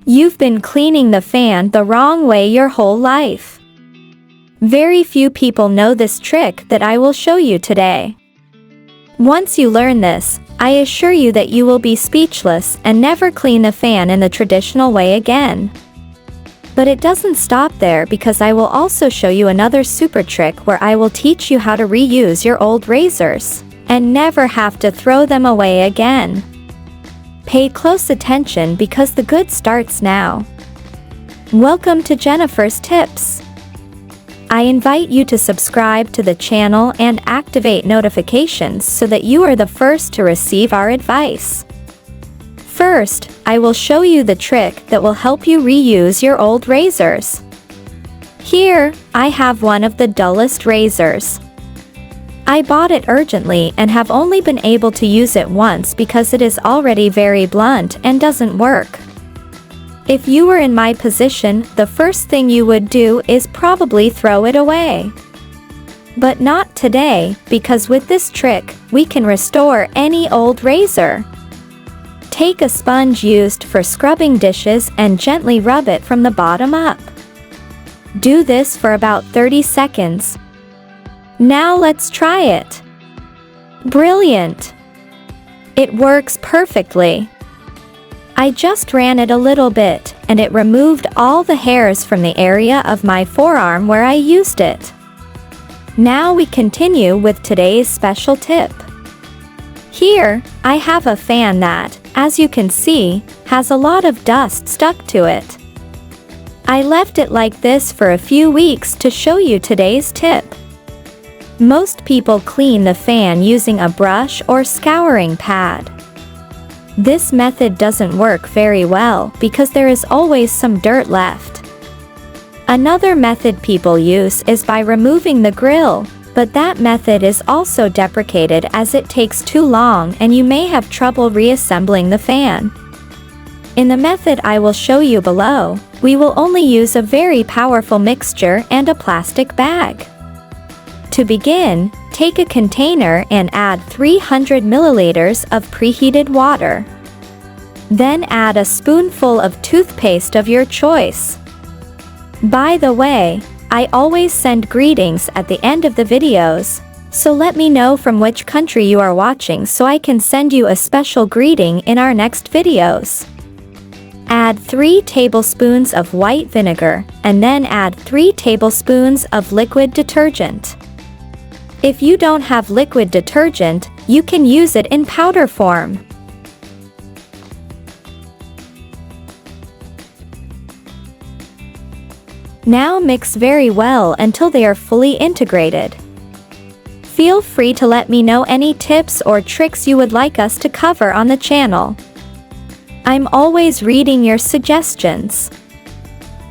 You've been cleaning the fan the wrong way your whole life. Very few people know this trick that I will show you today. Once you learn this, I assure you that you will be speechless and never clean the fan in the traditional way again. But it doesn't stop there, because I will also show you another super trick where I will teach you how to reuse your old razors and never have to throw them away again. Pay close attention because the good starts now. Welcome to Jennifer's Tips. I invite you to subscribe to the channel and activate notifications so that you are the first to receive our advice. First, I will show you the trick that will help you reuse your old razors. Here, I have one of the dullest razors. I bought it urgently and have only been able to use it once because it is already very blunt and doesn't work. If you were in my position, the first thing you would do is probably throw it away. But not today, because with this trick, we can restore any old razor. Take a sponge used for scrubbing dishes and gently rub it from the bottom up. Do this for about 30 seconds. Now let's try it. Brilliant! It works perfectly. I just ran it a little bit, and it removed all the hairs from the area of my forearm where I used it. Now we continue with today's special tip. Here, I have a fan that, as you can see, has a lot of dust stuck to it. I left it like this for a few weeks to show you today's tip. Most people clean the fan using a brush or scouring pad. This method doesn't work very well because there is always some dirt left. Another method people use is by removing the grill, but that method is also deprecated as it takes too long and you may have trouble reassembling the fan. In the method I will show you below, we will only use a very powerful mixture and a plastic bag. To begin, take a container and add 300 milliliters of preheated water. Then add a spoonful of toothpaste of your choice. By the way, I always send greetings at the end of the videos, so let me know from which country you are watching so I can send you a special greeting in our next videos. Add 3 tablespoons of white vinegar, and then add 3 tablespoons of liquid detergent. If you don't have liquid detergent, you can use it in powder form. Now mix very well until they are fully integrated. Feel free to let me know any tips or tricks you would like us to cover on the channel. I'm always reading your suggestions.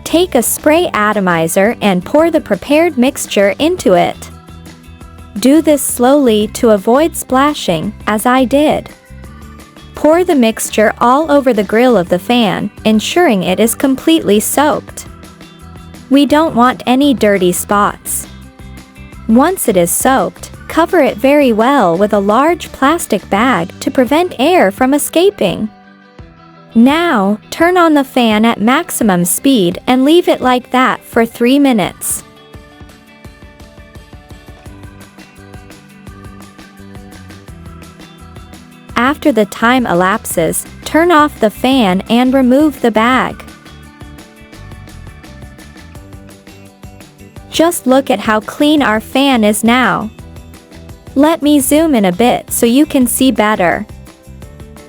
Take a spray atomizer and pour the prepared mixture into it. Do this slowly to avoid splashing, as I did. Pour the mixture all over the grill of the fan, ensuring it is completely soaked. We don't want any dirty spots. Once it is soaked, cover it very well with a large plastic bag to prevent air from escaping. Now, turn on the fan at maximum speed and leave it like that for 3 minutes. After the time elapses, turn off the fan and remove the bag. Just look at how clean our fan is now. Let me zoom in a bit so you can see better.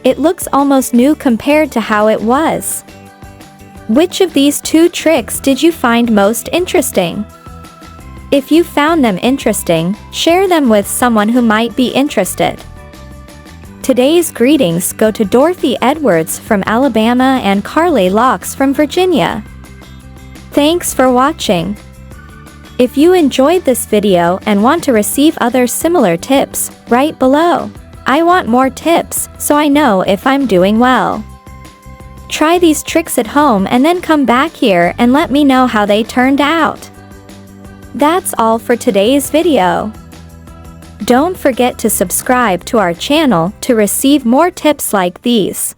It looks almost new compared to how it was. Which of these 2 tricks did you find most interesting? If you found them interesting, share them with someone who might be interested. Today's greetings go to Dorothy Edwards from Alabama and Carly Locks from Virginia. Thanks for watching. If you enjoyed this video and want to receive other similar tips, write below. I want more tips, so I know if I'm doing well. Try these tricks at home and then come back here and let me know how they turned out. That's all for today's video. Don't forget to subscribe to our channel to receive more tips like these.